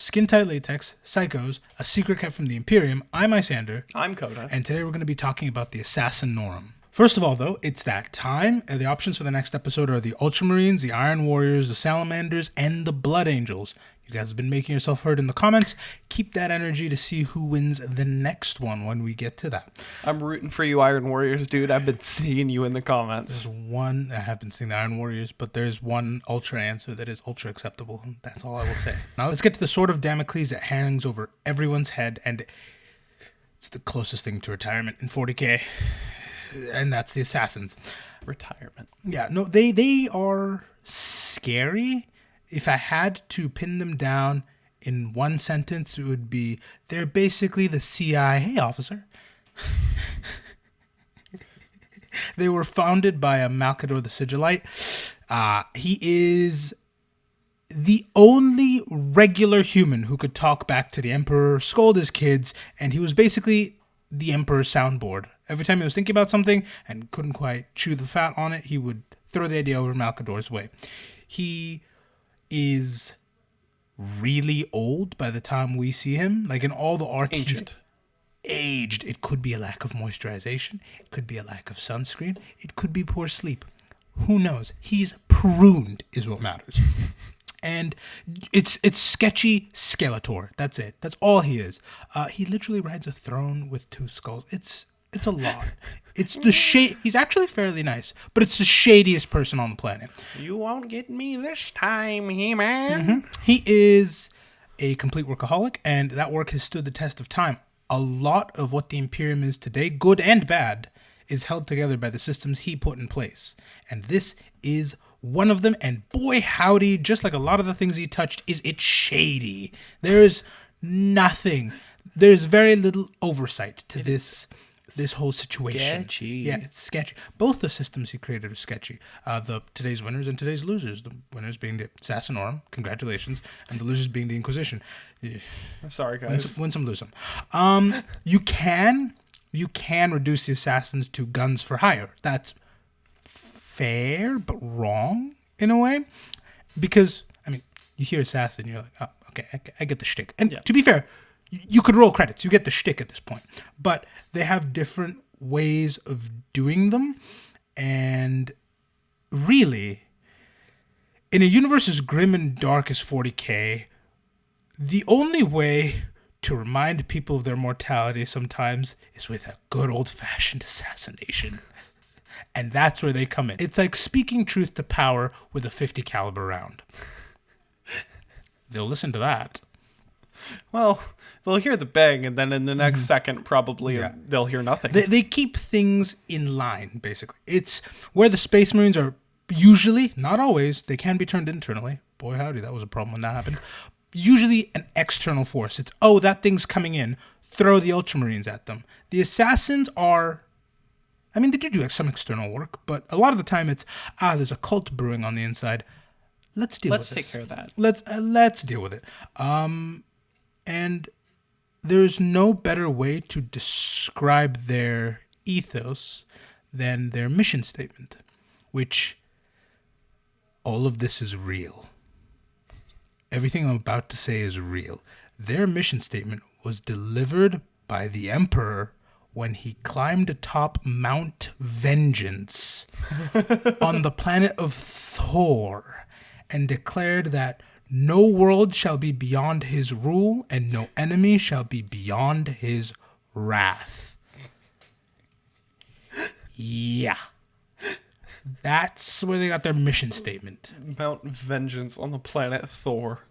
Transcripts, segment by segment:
skin-tight latex, psychos, a secret kept from the Imperium. I'm Isander. I'm Coda. And today we're going to be talking about the Assassinorum. First of all, though, it's that time. The options for the next episode are the Ultramarines, the Iron Warriors, the Salamanders, and the Blood Angels. You guys have been making yourself heard in the comments. Keep that energy to see who wins the next one when we get to that. I'm rooting for you, Iron Warriors, dude. I've been seeing you in the comments. I have been seeing the Iron Warriors, but there's one Ultra answer that is ultra acceptable. That's all I will say. Now let's get to the Sword of Damocles that hangs over everyone's head, and it's the closest thing to retirement in 40k, and that's the Assassins. Retirement. Yeah, no, they are scary. If I had to pin them down in one sentence, it would be, they're basically the CIA officer. They were founded by a Malcador the Sigillite. He is the only regular human who could talk back to the Emperor, scold his kids, and he was basically the Emperor's soundboard. Every time he was thinking about something and couldn't quite chew the fat on it, he would throw the idea over Malcador's way. He is really old by the time we see him. Like in all the art, Ancient. He's aged. It could be a lack of moisturization. It could be a lack of sunscreen. It could be poor sleep. Who knows? He's pruned is what matters. And it's sketchy Skeletor. That's it. That's all he is. He literally rides a throne with two skulls. It's a lot. It's the shade. He's actually fairly nice, but it's the shadiest person on the planet. You won't get me this time, He-Man. Mm-hmm. He is a complete workaholic, and that work has stood the test of time. A lot of what the Imperium is today, good and bad, is held together by the systems he put in place. And this is one of them, and boy howdy, just like a lot of the things he touched, is it shady. There's nothing. There's very little oversight to this whole situation. Sketchy. Yeah, it's sketchy. Both the systems he created are sketchy. The today's winners and today's losers. The winners being the Assassinorum, congratulations, and the losers being the Inquisition. Sorry, guys. Win some, lose some. You can reduce the assassins to guns for hire. That's fair, but wrong in a way, because I mean, you hear assassin, you're like, oh, okay, I get the shtick. And to be fair, you could roll credits. You get the shtick at this point. But they have different ways of doing them. And really, in a universe as grim and dark as 40k, the only way to remind people of their mortality sometimes is with a good old-fashioned assassination. And that's where they come in. It's like speaking truth to power with a 50 caliber round. They'll listen to that. Well, they'll hear the bang, and then in the next second, probably they'll hear nothing. They keep things in line, basically. It's where the Space Marines are usually, not always, they can be turned internally. Boy, howdy, that was a problem when that happened. Usually an external force. It's, oh, that thing's coming in. Throw the Ultramarines at them. The Assassins are, I mean, they do some external work, but a lot of the time it's, there's a cult brewing on the inside. Let's deal with this. Let's take care of that. Let's deal with it. And there's no better way to describe their ethos than their mission statement, which all of this is real. Everything I'm about to say is real. Their mission statement was delivered by the Emperor when he climbed atop Mount Vengeance on the planet of Thor and declared that no world shall be beyond his rule, and no enemy shall be beyond his wrath. Yeah. That's where they got their mission statement. Mount Vengeance on the planet Thor.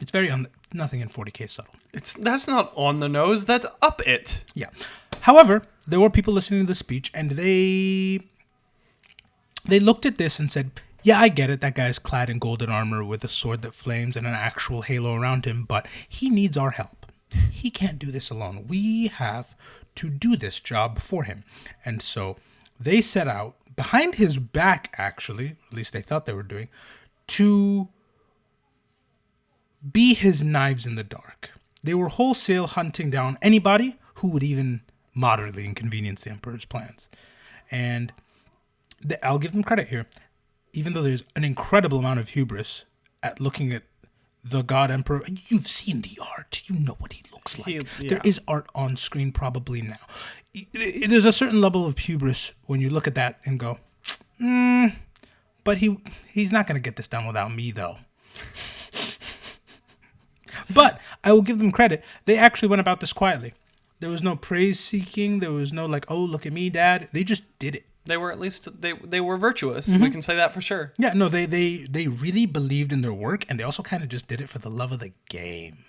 It's very nothing in 40k subtle. That's not on the nose, that's up it. Yeah. However, there were people listening to the speech, and they looked at this and said, yeah, I get it. That guy's clad in golden armor with a sword that flames and an actual halo around him, but he needs our help. He can't do this alone. We have to do this job for him. And so they set out, behind his back, actually, at least they thought they were doing, to be his knives in the dark. They were wholesale hunting down anybody who would even moderately inconvenience the Emperor's plans. And I'll give them credit here. Even though there's an incredible amount of hubris at looking at the God Emperor. You've seen the art. You know what he looks like. There is art on screen probably now. There's a certain level of hubris when you look at that and go, but he's not going to get this done without me, though. But I will give them credit. They actually went about this quietly. There was no praise seeking. There was no like, oh, look at me, Dad. They just did it. They were at least they were virtuous. We can say that for sure. Yeah, no, they really believed in their work, and they also kind of just did it for the love of the game.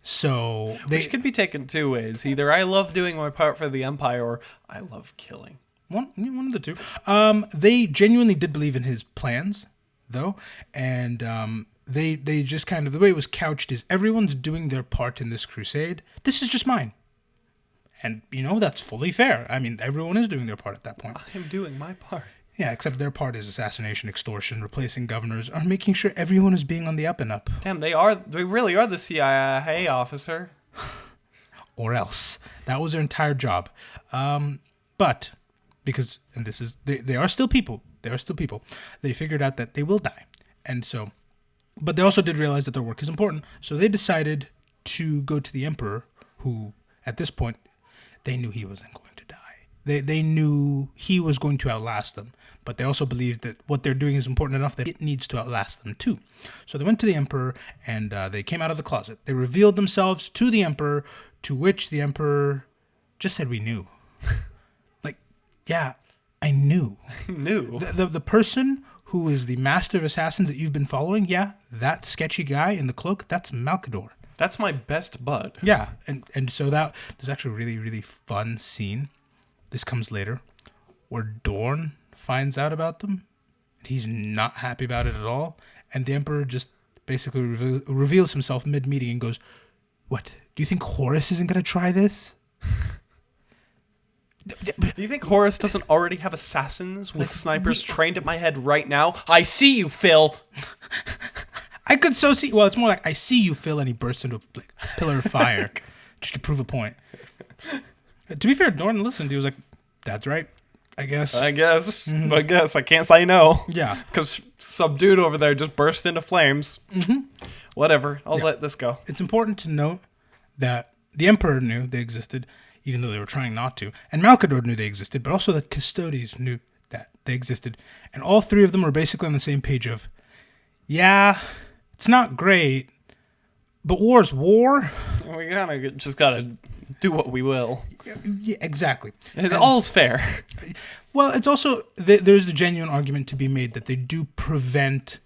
So which could be taken two ways. Either I love doing my part for the Empire, or I love killing. One of the two. They genuinely did believe in his plans, though, and they just kind of, the way it was couched is everyone's doing their part in this crusade. This is just mine. And, that's fully fair. I mean, everyone is doing their part at that point. I am doing my part. Yeah, except their part is assassination, extortion, replacing governors, or making sure everyone is being on the up and up. Damn, they really are the CIA officer. Or else. That was their entire job. But, because, and this is, they are still people. They are still people. They figured out that they will die. And so, but they also did realize that their work is important. So they decided to go to the Emperor, who, at this point, they knew he wasn't going to die. They knew he was going to outlast them, but they also believed that what they're doing is important enough that it needs to outlast them too. So they went to the Emperor, and they came out of the closet. They revealed themselves to the Emperor, to which the Emperor just said, we knew. Like, yeah, I knew. Knew? The person who is the master of assassins that you've been following, yeah, that sketchy guy in the cloak, that's Malcador. That's my best bud. Yeah, and so there's actually a really, really fun scene. This comes later, where Dorn finds out about them. He's not happy about it at all, and the Emperor just basically reveals himself mid-meeting and goes, "What? Do you think Horus isn't going to try this?" Do you think Horus doesn't already have assassins with snipers trained at my head right now? I see you, Phil. I could so see. Well, it's more like I see you, Phil, and he bursts into a pillar of fire just to prove a point. To be fair, Dorn listened. He was like, "That's right, I guess." Mm-hmm. I guess I can't say no. Yeah, because some dude over there just burst into flames. Mm-hmm. Whatever. I'll let this go. It's important to note that the Emperor knew they existed, even though they were trying not to, and Malcador knew they existed, but also the Custodes knew that they existed, and all three of them were basically on the same page of, yeah. It's not great, but war's war. We just gotta do what we will. Yeah, exactly. All's fair. Well, it's also, there's a genuine argument to be made that they do prevent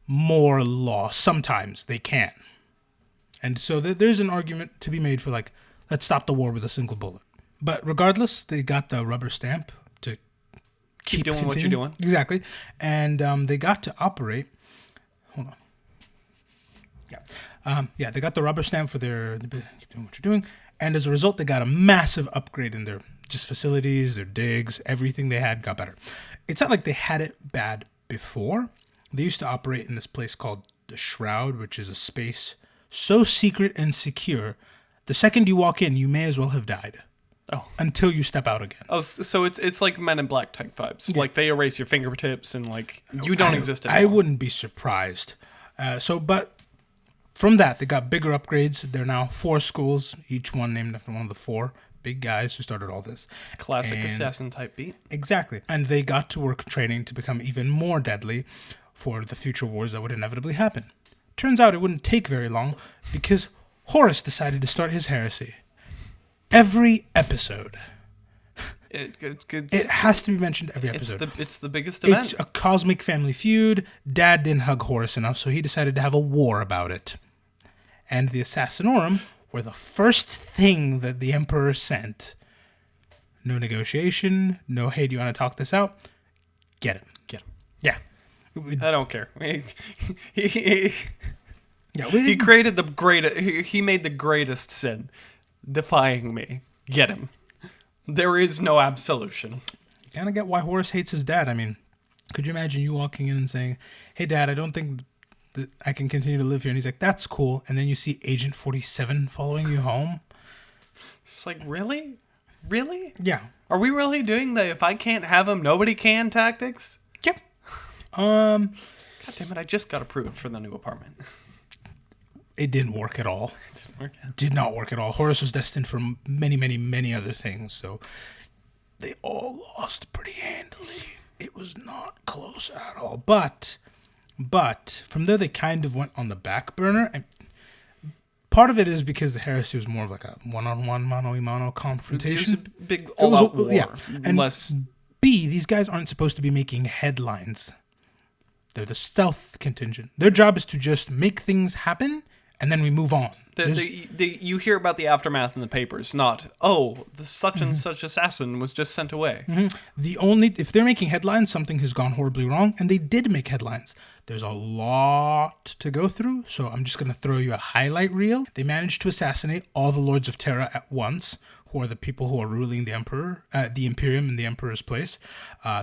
more loss. Sometimes they can. And so there's an argument to be made for, like, let's stop the war with a single bullet. But regardless, they got the rubber stamp to keep doing what you're doing. Exactly. And they got to operate. Hold on. Yeah, they got the rubber stamp for their doing what you're doing, and as a result, they got a massive upgrade in their just facilities, their digs, everything they had got better. It's not like they had it bad before. They used to operate in this place called the Shroud, which is a space so secret and secure, the second you walk in, you may as well have died. Oh. Until you step out again. Oh, so it's like Men in Black type vibes. Yeah. Like they erase your fingertips and like you don't exist anymore. I wouldn't be surprised. But from that, they got bigger upgrades. There are now 4 schools, each one named after one of the 4 big guys who started all this. Classic assassin type beat. Exactly. And they got to work training to become even more deadly for the future wars that would inevitably happen. Turns out it wouldn't take very long because Horus decided to start his heresy. Every episode. It has to be mentioned every episode. It's the biggest event. It's a cosmic family feud. Dad didn't hug Horus enough, so he decided to have a war about it. And the Assassinorum were the first thing that the Emperor sent. No negotiation. No, hey, do you want to talk this out? Get him. Yeah. I don't care. He created the greatest. He made the greatest sin, defying me. Get him. There is no absolution. You kind of get why Horus hates his dad. I mean, could you imagine you walking in and saying, "Hey, Dad, I don't think that I can continue to live here." And he's like, "That's cool." And then you see Agent 47 following you home. It's like, really? Really? Yeah. Are we really doing the if I can't have him, nobody can tactics? Yep. God damn it, I just got approved for the new apartment. It didn't work at all. It didn't work out. Did not work at all. Horus was destined for many, many, many other things, so they all lost pretty handily. It was not close at all. But from there they kind of went on the back burner, and part of it is because the heresy was more of like a one-on-one, mano-a-mano confrontation. It was a big all-out war. Yeah. And less... B, these guys aren't supposed to be making headlines. They're the stealth contingent. Their job is to just make things happen, and then we move on. You hear about the aftermath in the papers, not, the such and such assassin was just sent away. If they're making headlines, something has gone horribly wrong, and they did make headlines. There's a lot to go through, so I'm just going to throw you a highlight reel. They managed to assassinate all the Lords of Terra at once, who are the people who are ruling the Emperor, the Imperium in the Emperor's place.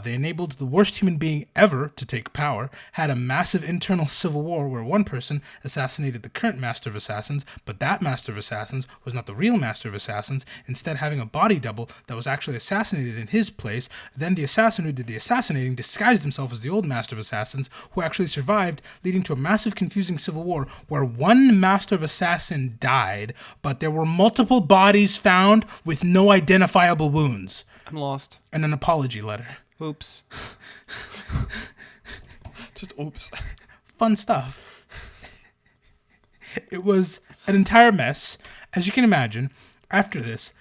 They enabled the worst human being ever to take power, had a massive internal civil war where one person assassinated the current Master of Assassins, but that Master of Assassins was not the real Master of Assassins, instead having a body double that was actually assassinated in his place. Then the assassin who did the assassinating disguised himself as the old Master of Assassins, who actually survived, leading to a massive confusing civil war where one Master of Assassin died, but there were multiple bodies found with no identifiable wounds. I'm lost. And an apology letter. Oops. Just oops. Fun stuff. It was an entire mess. As you can imagine, after this,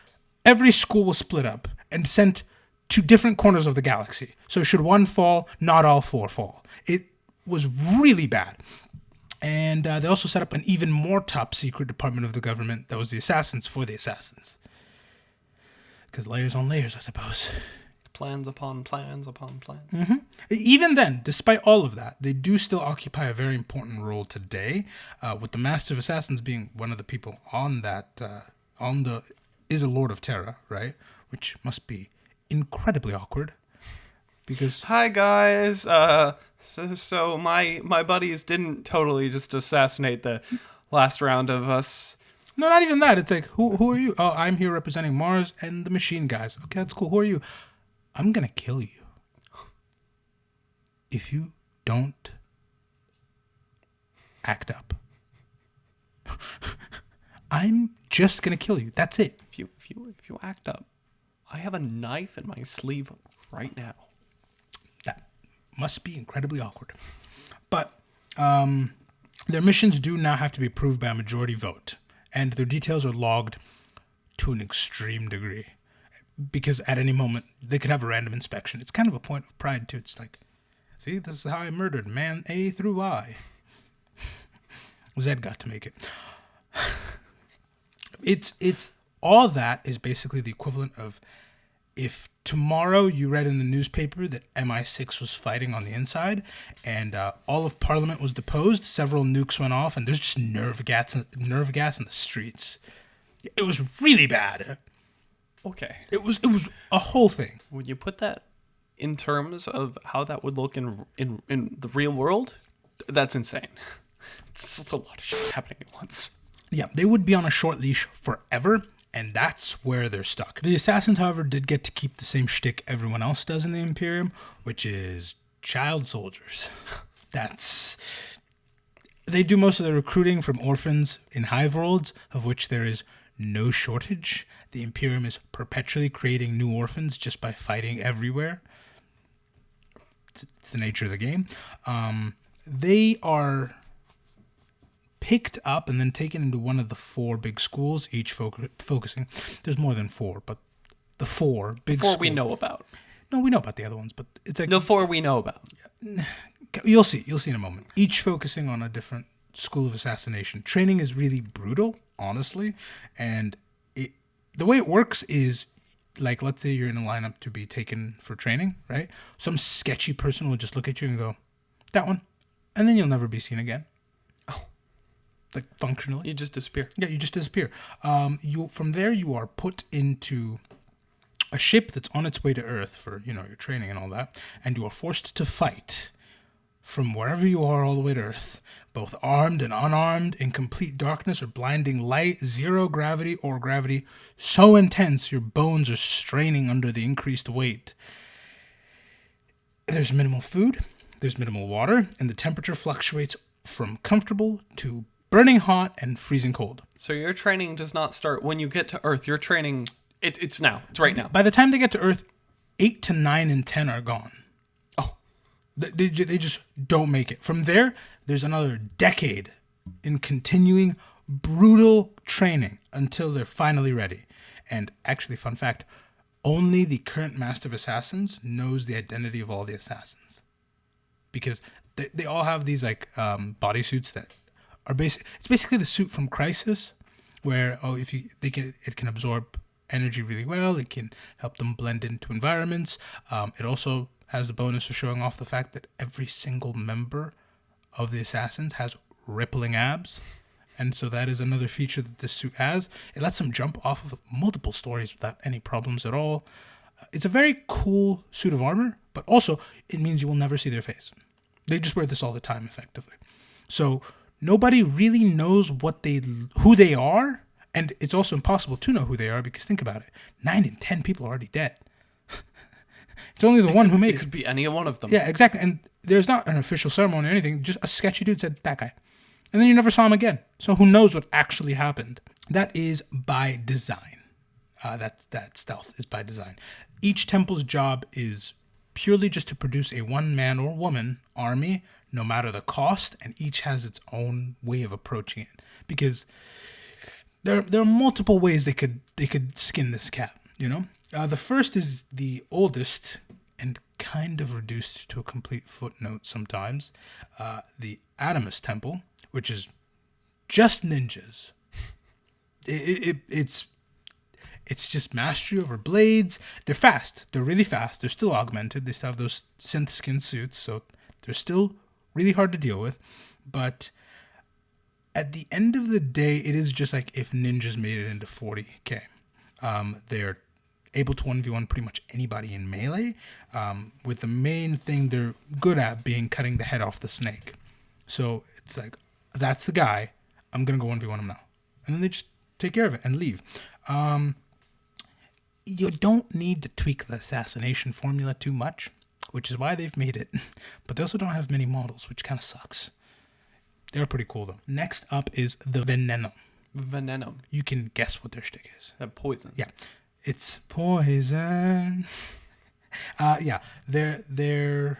every school was split up and sent to different corners of the galaxy. So should one fall, not all four fall. It was really bad. And they also set up an even more top secret department of the government that was the assassins for the assassins. Because layers on layers, I suppose. Plans upon plans upon plans. Mm-hmm. Even then, despite all of that, they do still occupy a very important role today, with the Master of Assassins being one of the people on that, is a Lord of Terra, right? Which must be incredibly awkward. Because... Hi, guys. So my buddies didn't totally just assassinate the last round of us. No, not even that. It's like, who are you? Oh, I'm here representing Mars and the machine guys. Okay, that's cool. Who are you? I'm going to kill you. If you don't act up. I'm just going to kill you. That's it. If you act up, I have a knife in my sleeve right now. That must be incredibly awkward. But their missions do now have to be approved by a majority vote. And their details are logged to an extreme degree. Because at any moment, they could have a random inspection. It's kind of a point of pride, too. It's like, see, this is how I murdered man A through I. Zed got to make it. It's all that is basically the equivalent of if tomorrow you read in the newspaper that MI6 was fighting on the inside and all of Parliament was deposed, several nukes went off, and there's just nerve gas in the streets. It was really bad. Okay. It was a whole thing. Would you put that in terms of how that would look in the real world? That's insane. It's a lot of shit happening at once. Yeah, they would be on a short leash forever, and that's where they're stuck. The assassins, however, did get to keep the same shtick everyone else does in the Imperium, which is child soldiers. They do most of the recruiting from orphans in hive worlds, of which there is no shortage. The Imperium is perpetually creating new orphans just by fighting everywhere. It's the nature of the game. They are picked up and then taken into one of the four big schools, each focusing. There's more than four, but the four big schools. Four we know about. No, we know about the other ones, but it's like... The four we know about. You'll see in a moment. Each focusing on a different school of assassination. Training is really brutal, honestly, and the way it works is, like, let's say you're in a lineup to be taken for training, right? Some sketchy person will just look at you and go, that one, and then you'll never be seen again. Oh. Like, functionally. You just disappear. Yeah, you just disappear. From there, you are put into a ship that's on its way to Earth for, your training and all that, and you are forced to fight from wherever you are all the way to Earth, both armed and unarmed, in complete darkness or blinding light, zero gravity or gravity so intense your bones are straining under the increased weight. There's minimal food. there's minimal water, and the temperature fluctuates from comfortable to burning hot and freezing cold. So your training does not start when you get to Earth. Your training, it's now. It's right now. By the time they get to Earth, 8 to 9 and 10 are gone. Oh. They just don't make it. From there, there's another decade in continuing brutal training until they're finally ready. And actually, fun fact, only the current Master of Assassins knows the identity of all the assassins. Because they all have these like bodysuits that are it's basically the suit from Crisis, where it can absorb energy really well. It can help them blend into environments. It also has the bonus of showing off the fact that every single member of the assassins has rippling abs. And so that is another feature that this suit has. It lets them jump off of multiple stories without any problems at all. It's a very cool suit of armor, but also it means you will never see their face. They just wear this all the time, effectively. So nobody really knows who they are, and it's also impossible to know who they are because think about it. 9 in 10 people are already dead. It's only the one who made it. It could be any one of them. Yeah, exactly. And there's not an official ceremony or anything. Just a sketchy dude said, that guy. And then you never saw him again. So who knows what actually happened? That is by design. That stealth is by design. Each temple's job is purely just to produce a one-man or woman army, no matter the cost, and each has its own way of approaching it. Because there are multiple ways they could skin this cat, you know? The first is the oldest and kind of reduced to a complete footnote sometimes. The Adamus Temple, which is just ninjas. It's just mastery over blades. They're fast. They're really fast. They're still augmented. They still have those synth skin suits, so they're still really hard to deal with. But at the end of the day, it is just like if ninjas made it into 40k. They're able to 1v1 pretty much anybody in melee, with the main thing they're good at being cutting the head off the snake. So it's like, that's the guy. I'm going to go 1v1 him now. And then they just take care of it and leave. You don't need to tweak the assassination formula too much, which is why they've made it. But they also don't have many models, which kind of sucks. They're pretty cool, though. Next up is the Venenum. Venenum. You can guess what their shtick is. Poison. Yeah. It's poison. Yeah. They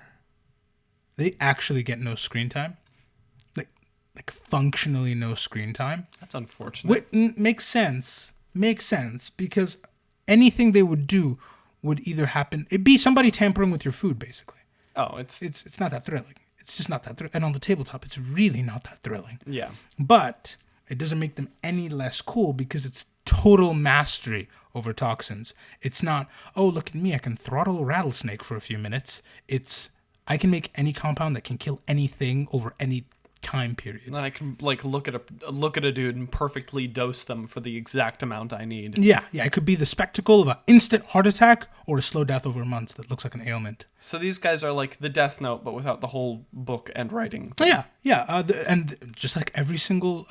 actually get no screen time. Like functionally no screen time. That's unfortunate. Makes sense. Makes sense because anything they would do would either happen. It'd be somebody tampering with your food, basically. Oh, it's not that thrilling. It's just not that thrilling. And on the tabletop, it's really not that thrilling. Yeah. But it doesn't make them any less cool because it's total mastery over toxins. It's not, oh, look at me, I can throttle a rattlesnake for a few minutes. It's, I can make any compound that can kill anything over any time period. And then I can look at a dude and perfectly dose them for the exact amount I need. Yeah, it could be the spectacle of an instant heart attack or a slow death over months that looks like an ailment. So these guys are like the Death Note, but without the whole book and writing thing. Yeah. And just like every single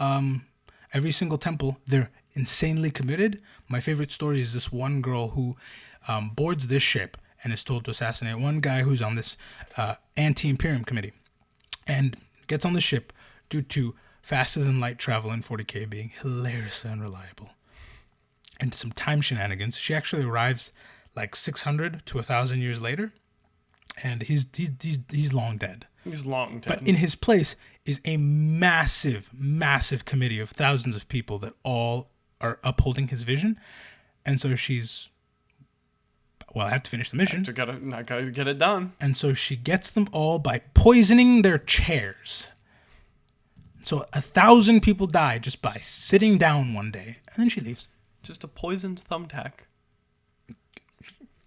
temple, they're insanely committed. My favorite story is this one girl who boards this ship and is told to assassinate one guy who's on this anti-imperium committee, and gets on the ship due to faster than light travel in 40k being hilariously unreliable and some time shenanigans. She actually arrives like 600 to 1,000 years later, and he's long dead. He's long dead. But in his place is a massive committee of thousands of people that all are upholding his vision. And so she's, well, I have to finish the mission. I gotta get it done. And so she gets them all by poisoning their chairs. So 1,000 people die just by sitting down one day, and then she leaves. Just a poisoned thumbtack.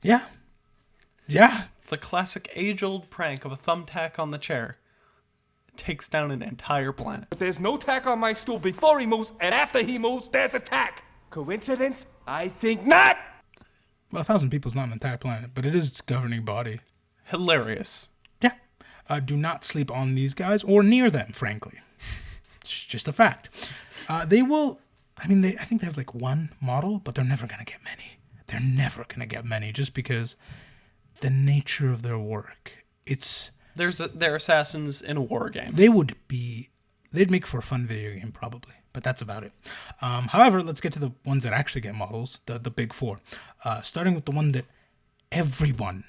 Yeah. The classic age-old prank of a thumbtack on the chair. It takes down an entire planet. But there's no tack on my stool before he moves, and after he moves, there's a tack. Coincidence? I think not! Well, 1,000 people is not an entire planet, but it is its governing body. Hilarious. Yeah. Do not sleep on these guys or near them, frankly. It's just a fact. They will, I think they have like one model, but they're never going to get many. They're never going to get many just because the nature of their work. They're assassins in a war game. They'd make for a fun video game probably, but that's about it. However, let's get to the ones that actually get models, the big four. Starting with the one that everyone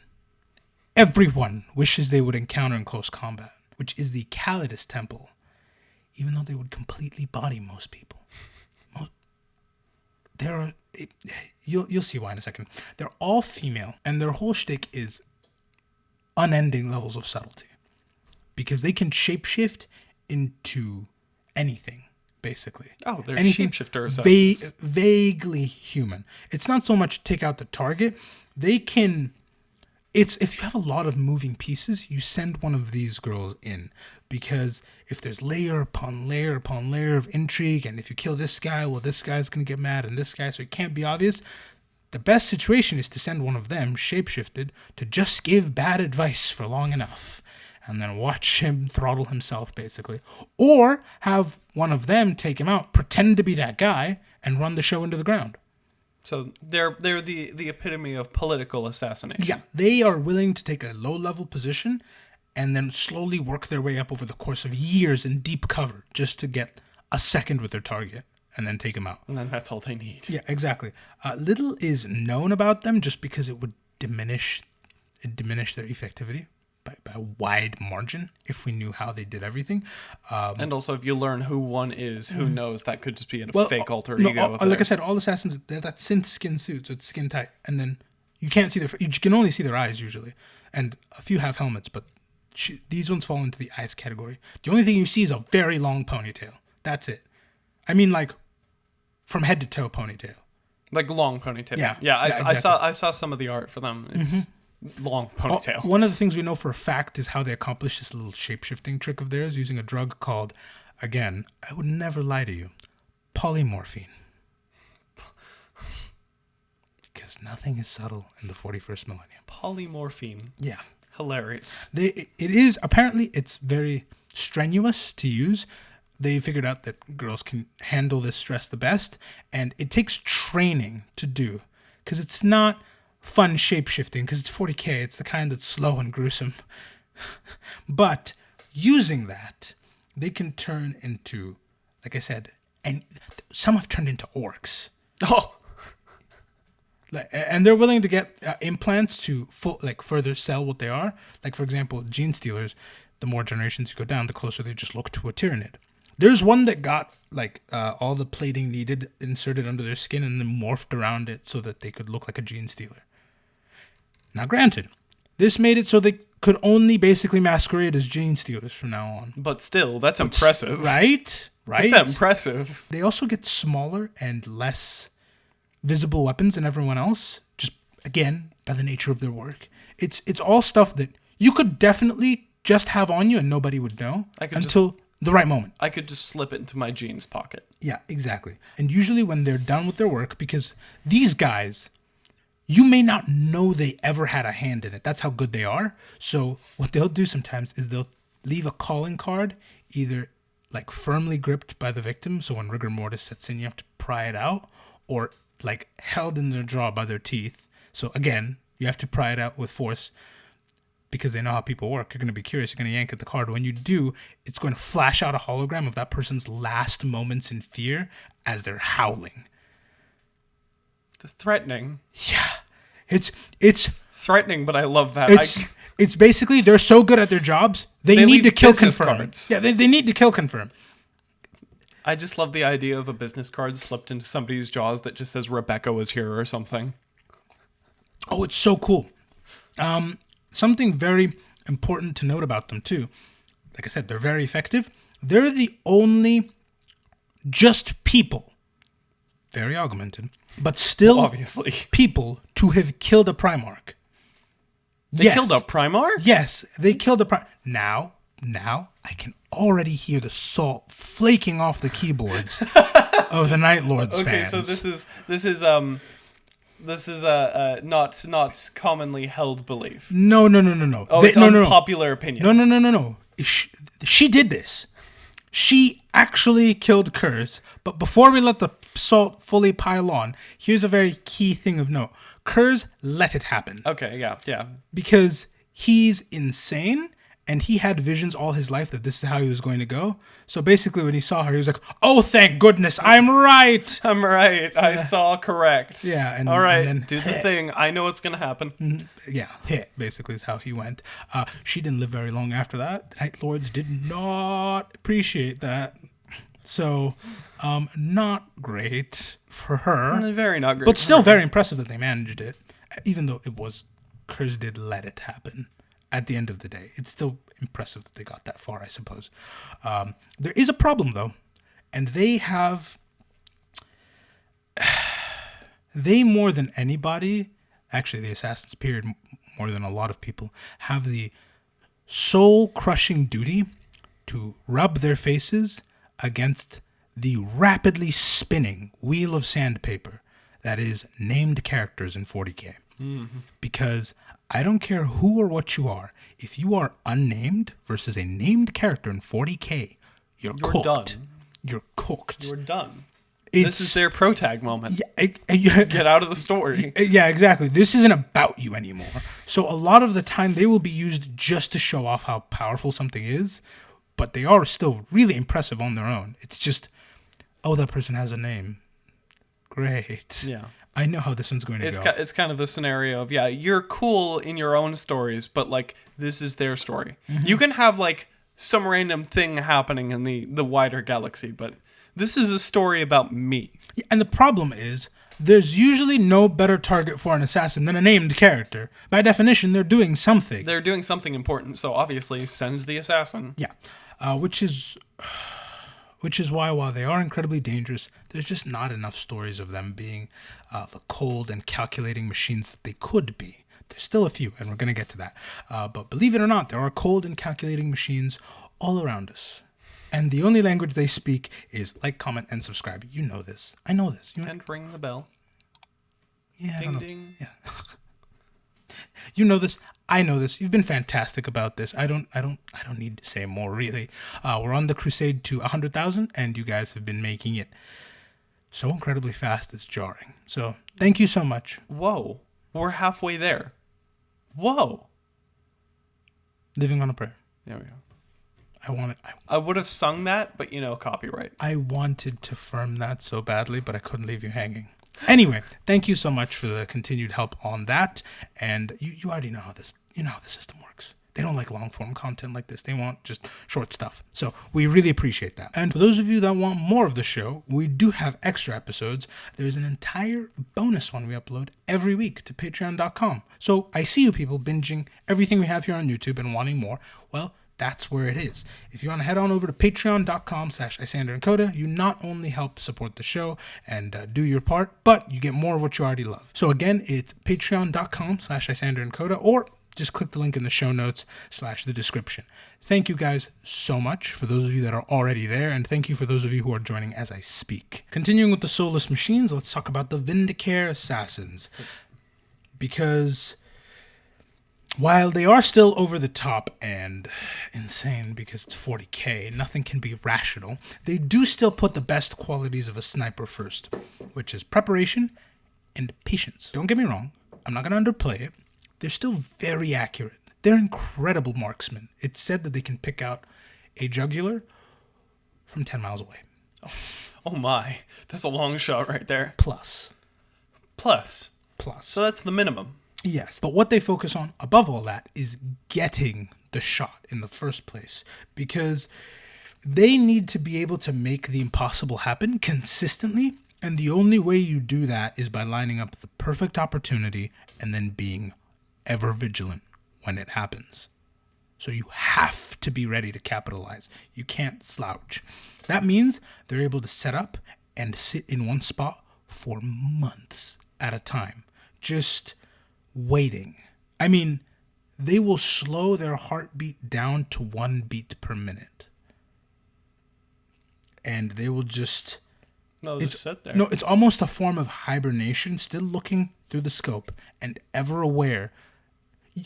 wishes they would encounter in close combat, which is the Callidus Temple, even though they would completely body most people. You'll see why in a second. They're all female, and their whole shtick is unending levels of subtlety, because they can shapeshift into anything, basically. Oh, they're anything shapeshifter assassins. Vaguely human. It's not so much take out the target. They can... if you have a lot of moving pieces, you send one of these girls in, because if there's layer upon layer upon layer of intrigue, and if you kill this guy, well, this guy's going to get mad, and this guy, so it can't be obvious. The best situation is to send one of them, shapeshifted, to just give bad advice for long enough, and then watch him throttle himself, basically. Or have one of them take him out, pretend to be that guy, and run the show into the ground. So they're the epitome of political assassination. Yeah, they are willing to take a low-level position and then slowly work their way up over the course of years in deep cover just to get a second with their target and then take him out. And then that's all they need. Yeah, exactly. Little is known about them just because it would diminish their effectivity by a wide margin if we knew how they did everything. And also, if you learn who one is, who knows, that could just be a fake alter ego. Like I said, all assassins, they're that synth skin suit, so it's skin tight. And then you can't see you can only see their eyes usually. And a few have helmets, but these ones fall into the eyes category. The only thing you see is a very long ponytail. That's it. I mean, like, from head to toe ponytail. Like long ponytail. Yeah. Exactly. I saw some of the art for them. It's long ponytail. One of the things we know for a fact is how they accomplish this little shape-shifting trick of theirs using a drug called, again, I would never lie to you, polymorphine. Because nothing is subtle in the 41st millennium. Polymorphine. Yeah. Hilarious. It's very strenuous to use. They figured out that girls can handle this stress the best, and it takes training to do, because it's not fun shape-shifting, because it's 40k, it's the kind that's slow and gruesome. But using that, they can turn into, like I said, and some have turned into orcs. Oh! And they're willing to get implants to further sell what they are. Like, for example, gene stealers, the more generations you go down, the closer they just look to a Tyranid. There's one that got all the plating needed inserted under their skin and then morphed around it so that they could look like a gene stealer. Now, granted, this made it so they could only basically masquerade as gene stealers from now on. But still, that's impressive. Right? That's impressive. They also get smaller and less visible weapons than everyone else, just, again, by the nature of their work. It's all stuff that you could definitely just have on you and nobody would know until the right moment. I could just slip it into my jeans pocket. Yeah, exactly. And usually when they're done with their work, because these guys, you may not know they ever had a hand in it. That's how good they are. So what they'll do sometimes is they'll leave a calling card either like firmly gripped by the victim, so when rigor mortis sets in, you have to pry it out, or like held in their jaw by their teeth. So again, you have to pry it out with force because they know how people work. You're going to be curious. You're going to yank at the card. When you do, it's going to flash out a hologram of that person's last moments in fear as they're howling. It's threatening. Yeah. It's threatening, but I love that. It's basically they're so good at their jobs, they need to kill confirm. Cards. Yeah, they need to kill confirm. I just love the idea of a business card slipped into somebody's jaws that just says Rebecca was here or something. Oh, it's so cool. Something very important to note about them, too. Like I said, they're very effective. They're the only just people, very augmented, but still obviously people to have killed a Primarch. They killed a Primarch? Yes, they killed a Primarch. Now I can already hear the salt flaking off the keyboards of the Night Lords fans. Okay, so this is a not commonly held belief. No. Oh, it's unpopular opinion. No. She did this. She actually killed Kurz. But before we let the salt fully pile on, here's a very key thing of note. Kurz let it happen. Okay, yeah. Because he's insane, and he had visions all his life that this is how he was going to go. So basically, when he saw her, he was like, "Oh, thank goodness, I'm right. I'm right. I saw correct. Yeah, and all right, and then, do the thing. I know what's gonna happen. Yeah, hit basically is how he went. She didn't live very long after that. The Night Lords did not appreciate that. So, not great for her. Very not great. But still very impressive that they managed it. Even though it was, Curse did let it happen at the end of the day. It's still impressive that they got that far, I suppose. There is a problem, though. And they have... They, more than anybody, actually the Assassins period, more than a lot of people, have the soul-crushing duty to rub their faces against the rapidly spinning wheel of sandpaper that is named characters in 40K. Because I don't care who or what you are, if you are unnamed versus a named character in 40K, you're cooked. Done. You're cooked. You're done. This is their protag moment. Yeah, Get out of the story. Yeah, exactly. This isn't about you anymore. So a lot of the time they will be used just to show off how powerful something is, but they are still really impressive on their own. It's just, oh, that person has a name. Great. Yeah. I know how this one's going to go. It's kind of the scenario of, yeah, you're cool in your own stories, but, like, this is their story. You can have, like, some random thing happening in the wider galaxy, but this is a story about me. Yeah, and the problem is, there's usually no better target for an assassin than a named character. By definition, they're doing something. They're doing something important, so obviously sends the assassin. Yeah, which is why, while they are incredibly dangerous, there's just not enough stories of them being the cold and calculating machines that they could be. There's still a few, and we're going to get to that. But believe it or not, there are cold and calculating machines all around us. And the only language they speak is like, comment, and subscribe. You know this. I know this. And ring the bell. Yeah, ding, ding. Yeah. You know this. I know this. You've been fantastic about this. I don't need to say more, really. We're on the crusade to 100,000, and you guys have been making it so incredibly fast. It's jarring. So thank you so much. Whoa, we're halfway there. Whoa. Living on a prayer. There we go. I would have sung that, but copyright. I wanted to firm that so badly, but I couldn't leave you hanging. Anyway, thank you so much for the continued help on that. And you already know how this system works. They don't like long form content like this. They want just short stuff. So we really appreciate that. And for those of you that want more of the show, we do have extra episodes. There's an entire bonus one we upload every week to patreon.com. So I see you people binging everything we have here on YouTube and wanting more. Well, that's where it is. If you want to head on over to patreon.com/IsanderandCoda, you not only help support the show and do your part, but you get more of what you already love. So again, it's patreon.com/IsanderandCoda, or just click the link in the show notes / the description. Thank you guys so much for those of you that are already there, and thank you for those of you who are joining as I speak. Continuing with the soulless machines, let's talk about the Vindicator Assassins. Because while they are still over the top and insane because it's 40K, nothing can be rational, they do still put the best qualities of a sniper first, which is preparation and patience. Don't get me wrong, I'm not going to underplay it. They're still very accurate. They're incredible marksmen. It's said that they can pick out a jugular from 10 miles away. Oh my, that's a long shot right there. Plus. So that's the minimum. Yes, but what they focus on above all that is getting the shot in the first place, because they need to be able to make the impossible happen consistently, and the only way you do that is by lining up the perfect opportunity and then being ever vigilant when it happens. So you have to be ready to capitalize. You can't slouch. That means they're able to set up and sit in one spot for months at a time, just waiting. I mean, they will slow their heartbeat down to 1 beat per minute. And they will just sit there. No, it's almost a form of hibernation, still looking through the scope and ever aware.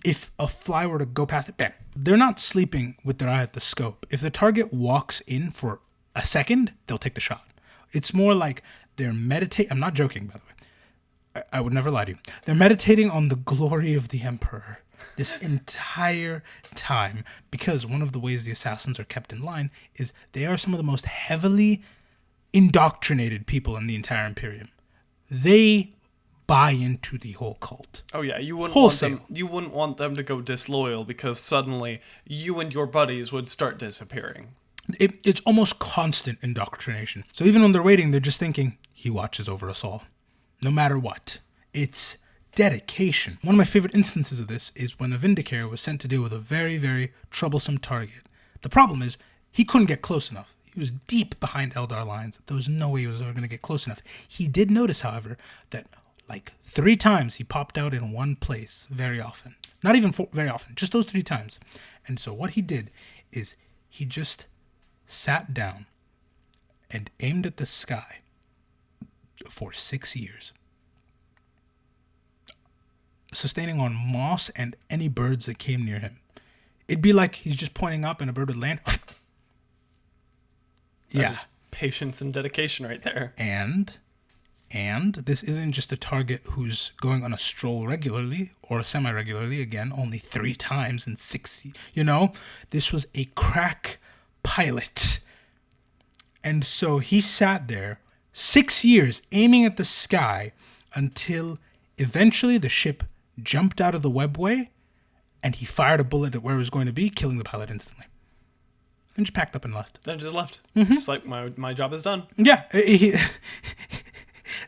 If a fly were to go past it, bam. They're not sleeping with their eye at the scope. If the target walks in for a second, they'll take the shot. It's more like they're meditating. I'm not joking, by the way. I would never lie to you. They're meditating on the glory of the Emperor. This entire time. Because one of the ways the assassins are kept in line is they are some of the most heavily indoctrinated people in the entire Imperium. They buy into the whole cult. Oh yeah, you wouldn't Wholesale. want them. You wouldn't want them to go disloyal because suddenly you and your buddies would start disappearing. It's almost constant indoctrination. So even when they're waiting, they're just thinking, he watches over us all. No matter what. It's dedication. One of my favorite instances of this is when a Vindicator was sent to deal with a very, very troublesome target. The problem is, he couldn't get close enough. He was deep behind Eldar lines. There was no way he was ever going to get close enough. He did notice, however, that like 3 times he popped out in one place very often. Not even very often, just those 3 times. And so what he did is he just sat down and aimed at the sky for 6 years, sustaining on moss and any birds that came near him. It'd be like he's just pointing up and a bird would land. That is patience and dedication right there. And this isn't just a target who's going on a stroll regularly or semi-regularly, again, only 3 times in 6, This was a crack pilot. And so he sat there 6 years aiming at the sky until eventually the ship jumped out of the webway and he fired a bullet at where it was going to be, killing the pilot instantly. And just packed up and left. Then just left. Just like my job is done. Yeah.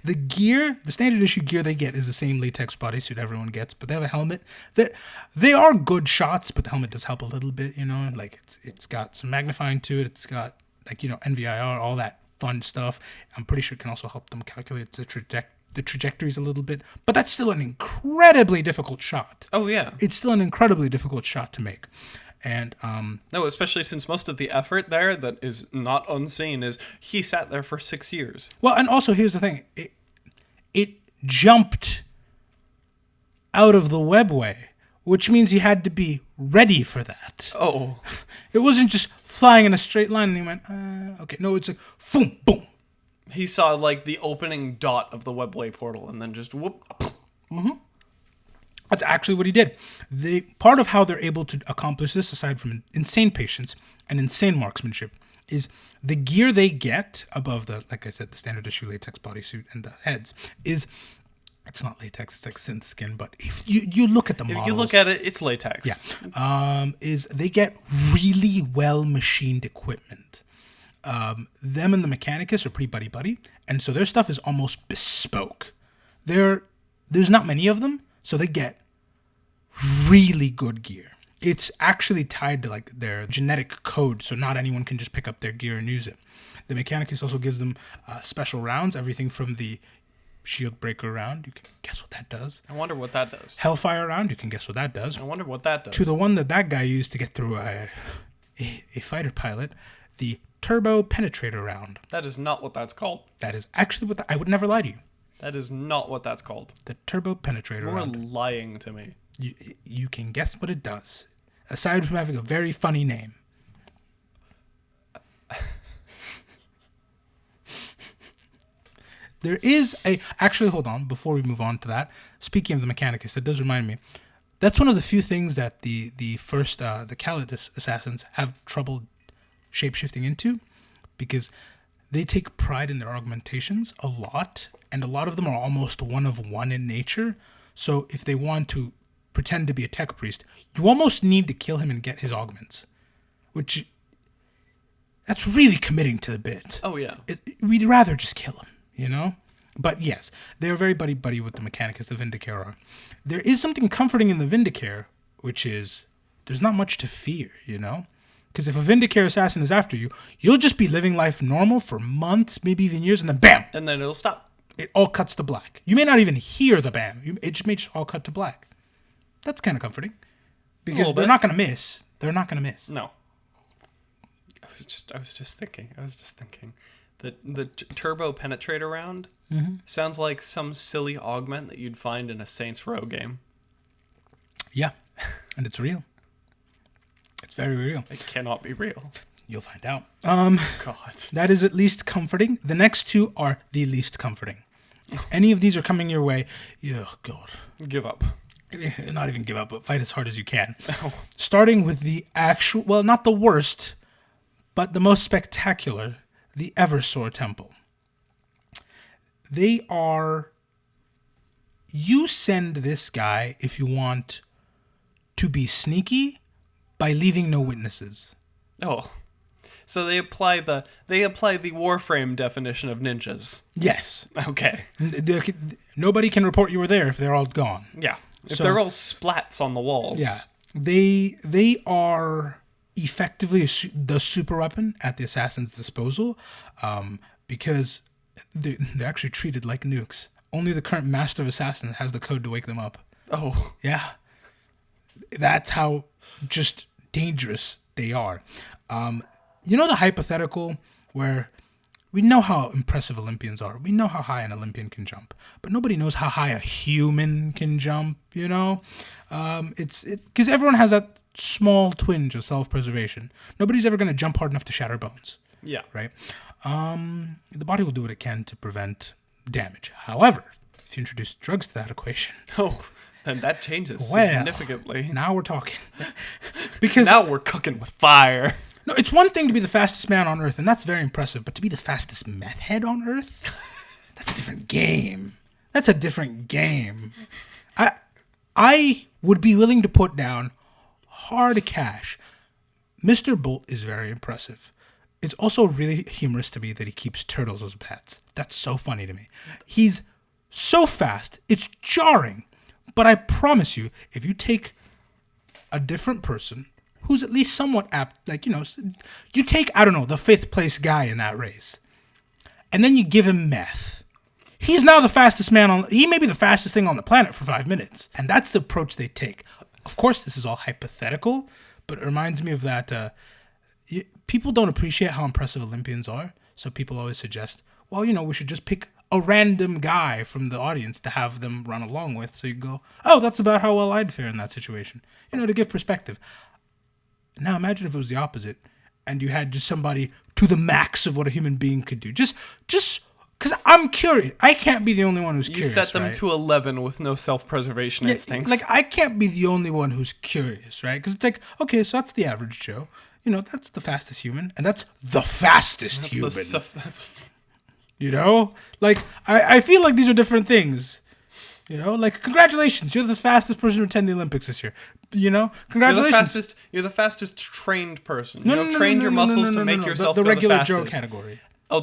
The gear, the standard issue gear they get is the same latex bodysuit everyone gets, but they have a helmet that they are good shots, but the helmet does help a little bit, like it's got some magnifying to it. It's got NVIR, all that fun stuff. I'm pretty sure it can also help them calculate the trajectories a little bit, but that's still an incredibly difficult shot. Oh yeah. It's still an incredibly difficult shot to make. And no, especially since most of the effort there that is not unseen is he sat there for 6 years. Well, and also here's the thing: it jumped out of the webway, which means he had to be ready for that. Oh, it wasn't just flying in a straight line and he went, okay. No, it's like boom, boom. He saw like the opening dot of the webway portal and then just whoop. Mm-hmm. That's actually what he did. Part of how they're able to accomplish this, aside from insane patience and insane marksmanship, is the gear they get above the, like I said, the standard issue latex bodysuit and the heads is, it's not latex, it's like synth skin, but if you look at the models. If you look at it, it's latex. Yeah. Is they get really well machined equipment. Them and the Mechanicus are pretty buddy-buddy, and so their stuff is almost bespoke. There's not many of them, so they get really good gear. It's actually tied to like their genetic code, so not anyone can just pick up their gear and use it. The Mechanicus also gives them special rounds, everything from the shield breaker round. You can guess what that does. I wonder what that does. Hellfire round. You can guess what that does. I wonder what that does. To the one that guy used to get through a fighter pilot, the Turbo Penetrator round. That is not what that's called. That is actually what I would never lie to you. That is not what that's called. The Turbo Penetrator round. You're lying to me. You can guess what it does. Aside from having a very funny name. There is actually, hold on, before we move on to that, speaking of the Mechanicus, that does remind me, that's one of the few things that the first, the Callidus assassins have trouble shapeshifting into, because they take pride in their augmentations a lot, and a lot of them are almost one of one in nature. So if they want to pretend to be a tech priest, you almost need to kill him and get his augments, which that's really committing to the bit. Oh yeah. We'd rather just kill him, But yes, they're very buddy-buddy with the Mechanicus, the Vindicator. There is something comforting in the Vindicator, which is there's not much to fear, Because if a Vindicator assassin is after you, you'll just be living life normal for months, maybe even years, and then bam! And then it'll stop. It all cuts to black. You may not even hear the bam. It may just all cut to black. That's kind of comforting. Because they're not going to miss. They're not going to miss. No. I was just thinking that the Turbo Penetrator round sounds like some silly augment that you'd find in a Saints Row game. Yeah. And it's real. It's very real. It cannot be real. You'll find out. God. That is at least comforting. The next two are the least comforting. If any of these are coming your way, oh God. Give up. not even give up, but fight as hard as you can. Starting with the actual, well, not the worst, but the most spectacular, the Eversour Temple. They are, you send this guy if you want to be sneaky by leaving no witnesses. Oh. So they apply the Warframe definition of ninjas. Yes. Okay. Nobody can report you were there if they're all gone. Yeah. If they're all splats on the walls. Yeah. They are effectively the super weapon at the assassin's disposal, because they're actually treated like nukes. Only the current master of assassins has the code to wake them up. Oh. Yeah. That's how just dangerous they are. You know the hypothetical where we know how impressive Olympians are. We know how high an Olympian can jump, but nobody knows how high a human can jump, you know? It's because everyone has that small twinge of self-preservation. Nobody's ever going to jump hard enough to shatter bones. Yeah. Right? The body will do what it can to prevent damage. However, if you introduce drugs to that equation... Oh, then that changes significantly. Now we're talking. Because now we're cooking with fire. No, it's one thing to be the fastest man on Earth, and that's very impressive. But to be the fastest meth head on Earth, that's a different game. That's a different game. I would be willing to put down hard cash. Mr. Bolt is very impressive. It's also really humorous to me that he keeps turtles as pets. That's so funny to me. He's so fast, it's jarring. But I promise you, if you take a different person who's at least somewhat apt, like, you know, you take, I don't know, the 5th place guy in that race, and then you give him meth. He's now the fastest man he may be the fastest thing on the planet for 5 minutes. And that's the approach they take. Of course, this is all hypothetical, but it reminds me of that, people don't appreciate how impressive Olympians are. So people always suggest, well, you know, we should just pick a random guy from the audience to have them run along with. So you go, oh, that's about how well I'd fare in that situation. You know, to give perspective. Now imagine if it was the opposite and you had just somebody to the max of what a human being could do. Just because I'm curious. I can't be the only one who's curious, You set them right? to 11 with no self-preservation instincts. Like, I can't be the only one who's curious, right? Because it's like, okay, so that's the average Joe. You know, that's the fastest human. And that's the fastest human. You know? Like, I feel like these are different things. You know? Like, congratulations, you're the fastest person to attend the Olympics this year. You know? Congratulations. You're the fastest trained person. You trained your muscles to make yourself the regular the Joe fastest. category. Oh,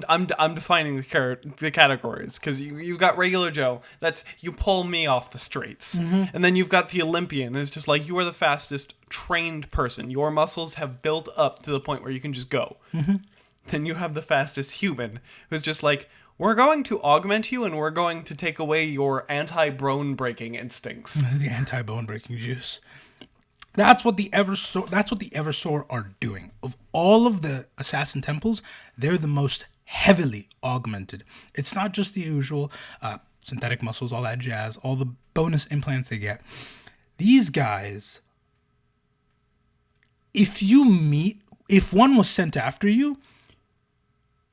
I'm defining the categories, because you've got regular Joe. That's you pull me off the streets, and then you've got the Olympian. It's just like you are the fastest trained person. Your muscles have built up to the point where you can just go. Then you have the fastest human, who's just like, we're going to augment you, and we're going to take away your anti-bone breaking instincts. The anti-bone breaking juice. That's what the Eversour are doing. Of all of the assassin temples, they're the most heavily augmented. It's not just the usual synthetic muscles, all that jazz, all the bonus implants they get. These guys, if one was sent after you,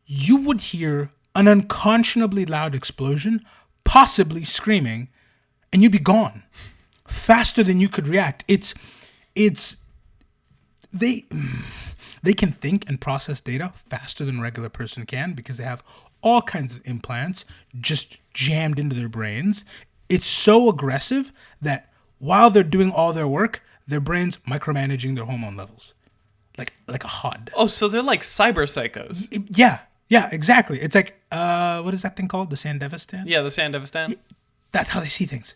you would hear an unconscionably loud explosion, possibly screaming, and you'd be gone. Faster than you could react. They can think and process data faster than a regular person can because they have all kinds of implants just jammed into their brains. It's so aggressive that while they're doing all their work, their brain's micromanaging their hormone levels. Like a HUD. Oh, so they're like cyber psychos. Yeah, exactly. It's like, what is that thing called? The Sandevistan? Yeah, the Sandevistan. That's how they see things.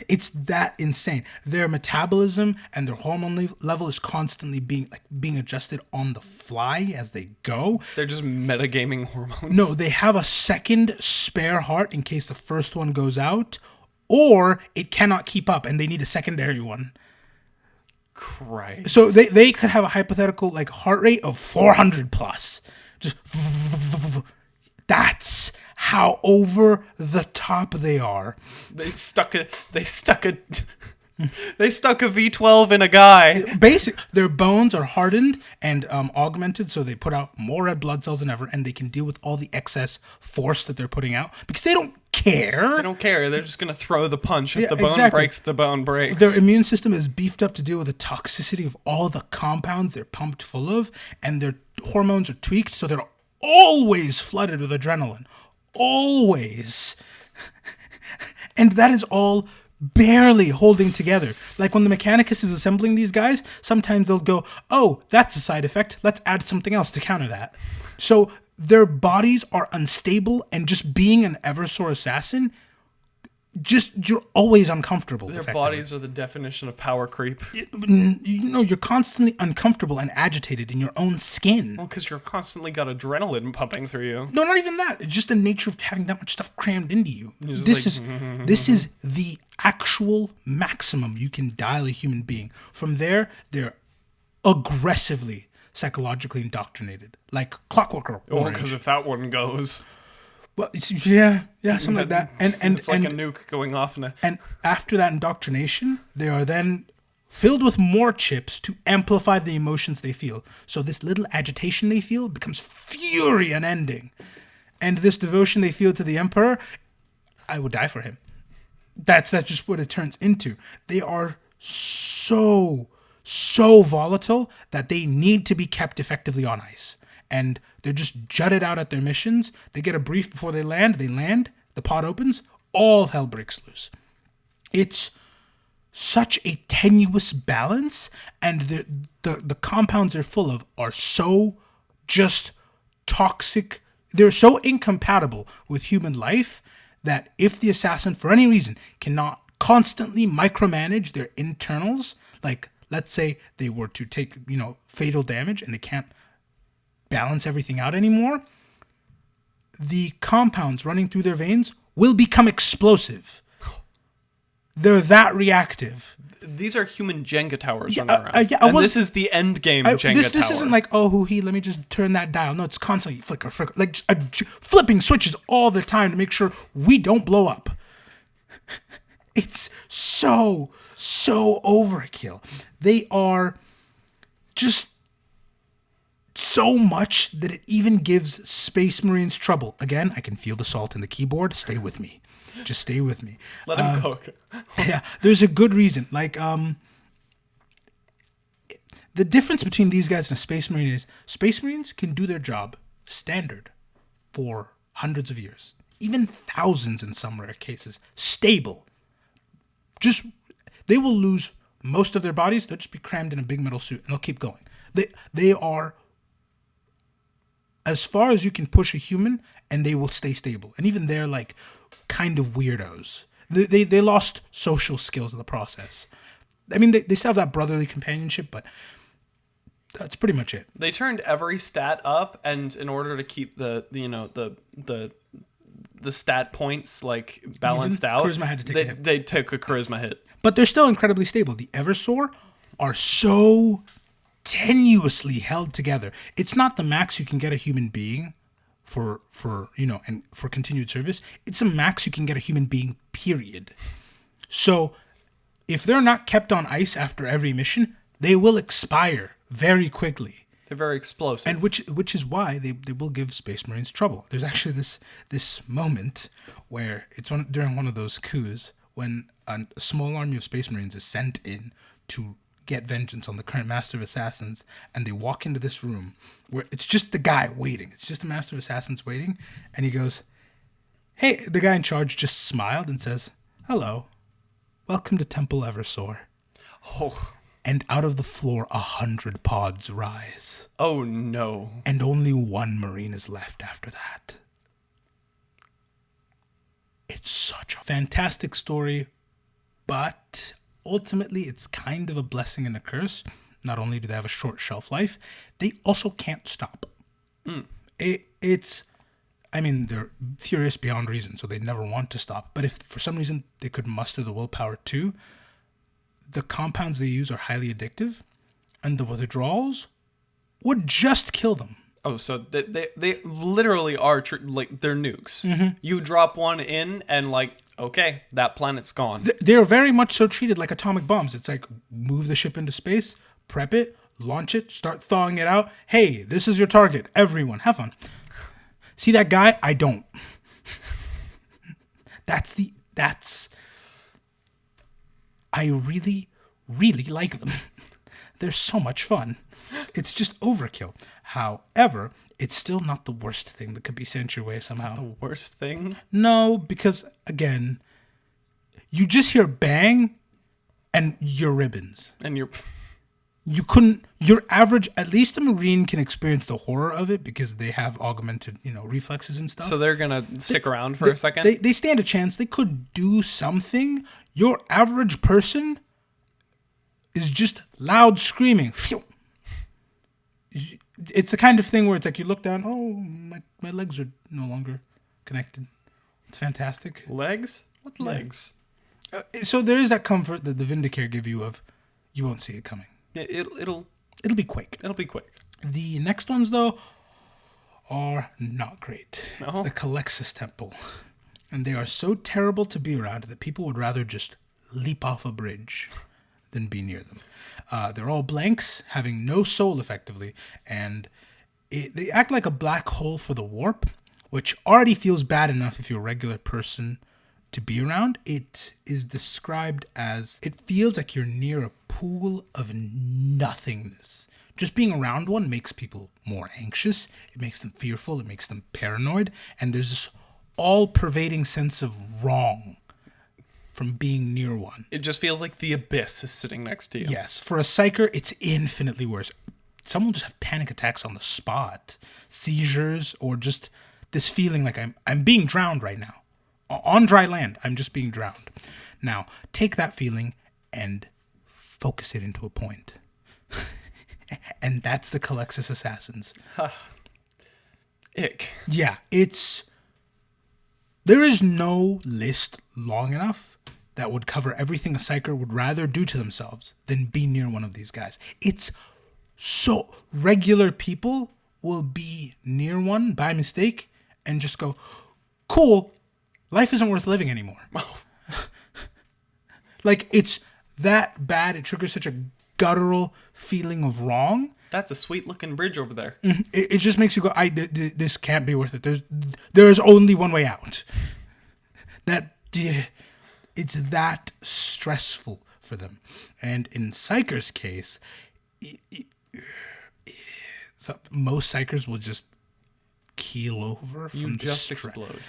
It's that insane. Their metabolism and their hormone level is constantly being adjusted on the fly as they go. They're just metagaming hormones. No, they have a second spare heart in case the first one goes out, or it cannot keep up and they need a secondary one. Christ. So they could have a hypothetical like heart rate of 400 plus. Just that's how over the top they are. They stuck a They stuck a V12 in a guy. Their bones are hardened and augmented, so they put out more red blood cells than ever, and they can deal with all the excess force that they're putting out because they don't care. They don't care. They're just going to throw the punch. If the bone breaks, the bone breaks. Their immune system is beefed up to deal with the toxicity of all the compounds they're pumped full of, and their hormones are tweaked, so they're always flooded with adrenaline. Always. And that is all barely holding together. Like when the Mechanicus is assembling these guys, sometimes they'll go, oh, that's a side effect. Let's add something else to counter that. So their bodies are unstable, and just being an Eversour assassin, you're always uncomfortable. Their bodies are the definition of power creep. You're constantly uncomfortable and agitated in your own skin. Well, because you're constantly got adrenaline pumping through you. No, not even that. It's just the nature of having that much stuff crammed into you. This is the actual maximum you can dial a human being. From there, they're aggressively psychologically indoctrinated, like Clockwork Orange. Oh, because if that one goes... Well, something like that. And it's like a nuke going off. And after that indoctrination, they are then filled with more chips to amplify the emotions they feel. So this little agitation they feel becomes fury unending. And this devotion they feel to the Emperor, I would die for him. That's just what it turns into. They are so volatile that they need to be kept effectively on ice. And they're just jutted out at their missions. They get a brief before they land. The pod opens, all hell breaks loose. It's such a tenuous balance, and the compounds they're full of are so just toxic. They're so incompatible with human life that if the assassin, for any reason, cannot constantly micromanage their internals, like let's say they were to take, fatal damage and they can't balance everything out anymore, the compounds running through their veins will become explosive. They're that reactive. These are human Jenga towers running around. This is the end game Jenga tower. This isn't like, let me just turn that dial. No, it's constantly flicker, like flipping switches all the time to make sure we don't blow up. It's so overkill. They are just so much that it even gives Space Marines trouble. Again, I can feel the salt in the keyboard. Stay with me. Just stay with me. Let him cook. Yeah, there's a good reason. Like, the difference between these guys and a Space Marine is Space Marines can do their job standard for hundreds of years, even thousands in some rare cases. Stable. They will lose most of their bodies. They'll just be crammed in a big metal suit, and they'll keep going. They are as far as you can push a human, and they will stay stable. And even they're like kind of weirdos. They lost social skills in the process. I mean, they still have that brotherly companionship, but that's pretty much it. They turned every stat up, and in order to keep the stat points like balanced out, charisma had to take a hit. They took a charisma hit. But they're still incredibly stable. The Eversour are so tenuously held together. It's not the max you can get a human being for continued service. It's a max you can get a human being, period. So if they're not kept on ice after every mission, they will expire very quickly. They're very explosive. And which is why they will give Space Marines trouble. There's actually this moment where it's during one of those coups when a small army of Space Marines is sent in to get vengeance on the current Master of Assassins, and they walk into this room where it's just the guy waiting. It's just the Master of Assassins waiting, and he goes, hey, the guy in charge just smiled and says, hello, welcome to Temple Eversour. Oh. And out of the floor, 100 pods rise. Oh, no. And only one Marine is left after that. It's such a fantastic story, but ultimately it's kind of a blessing and a curse. Not only do they have a short shelf life, they also can't stop. They're furious beyond reason, so they never want to stop. But if for some reason they could muster the willpower to, the compounds they use are highly addictive, and the withdrawals would just kill them. Oh, so they literally are they're nukes. Mm-hmm. You drop one in, and like Okay, that planet's gone. They're very much so treated like atomic bombs. It's like, move the ship into space, prep it, launch it, start thawing it out. Hey, this is your target. Everyone, have fun. See that guy? I don't. I really, really like them. They're so much fun. It's just overkill. However, it's still not the worst thing that could be sent your way somehow. The worst thing? No, because, again, you just hear bang and your ribbons. And Your average, at least a Marine can experience the horror of it because they have augmented, reflexes and stuff. So they're going to stick around for a second? They stand a chance. They could do something. Your average person is just loud screaming. It's the kind of thing where it's like you look down, oh, my legs are no longer connected. It's fantastic. Legs? What legs? So there is that comfort that the Vindicator give you of you won't see it coming. It'll be quick. It'll be quick. The next ones, though, are not great. No? It's the Culexus Temple. And they are so terrible to be around that people would rather just leap off a bridge than be near them. They're all blanks, having no soul effectively, and they act like a black hole for the warp, which already feels bad enough if you're a regular person to be around. It is described as, it feels like you're near a pool of nothingness. Just being around one makes people more anxious, it makes them fearful, it makes them paranoid, and there's this all-pervading sense of wrong from being near one. It just feels like the abyss is sitting next to you. Yes, for a psyker, it's infinitely worse. Some will just have panic attacks on the spot, seizures, or just this feeling like I'm being drowned right now. On dry land, I'm just being drowned. Now, take that feeling and focus it into a point. And that's the Culexus Assassins. Ick. Yeah, there is no list long enough that would cover everything a psyker would rather do to themselves than be near one of these guys. It's so regular people will be near one by mistake and just go, cool, life isn't worth living anymore. Like, it's that bad. It triggers such a guttural feeling of wrong. That's a sweet looking bridge over there. It just makes you go, this can't be worth it. There's only one way out. It's that stressful for them. And in Psyker's case, most Psychers will just keel over from explode.